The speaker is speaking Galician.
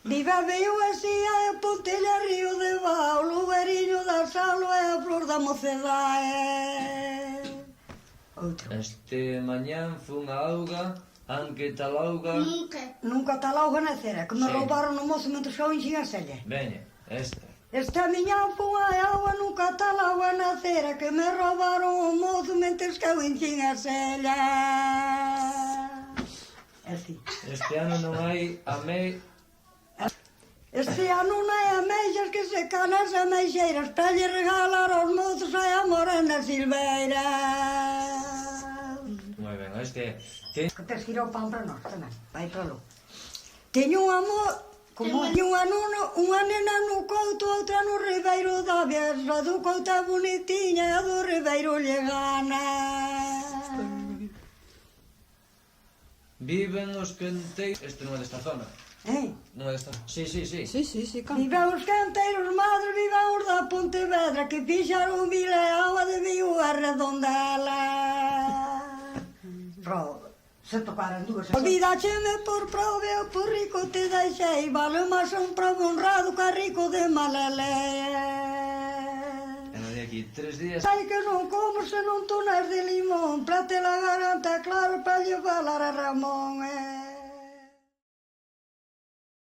Viva veio así a Pontella, Río de Vaulo, o veriño da Saulo e a flor da mocedade. Outro. Este mañán fun a auga, anque tal auga... Nunca tal auga na cera, que me Sí. roubaron no mozo mentre xa o enxín a selle. Veña, esta. Esta miñán fun a auga, nunca tal auga na cera, que me roubaron o mozo mentre que o enxín a selle. Así. Este ano non hai Este ano non hai ameixas que se canan as ameixeiras para lle regalar aos mozos hai a morena silveira. Moi ben, este... Que tes que ir ao pan para nós tamén, vai para lo. Teño un amor, como unha nena no couto, outra no Ribeiro da Viesra, do couto é bonitiña e a do Ribeiro lle gana. Viven os quenteiros... Este non é desta zona. Non é desta... Sí, Sí, Vivan os canteiros, madre, vivan os da Pontevedra, que fixaron vila e agua de Vigo a redondela. Se tocaran dúas... Olvidácheme por prove ou por rico te deixei, vale máis un prove honrado que rico de Malele. E non hai aquí 3 días... Sai que non como se non tonas de limón, para te la garanta claro para lle falar a Ramón,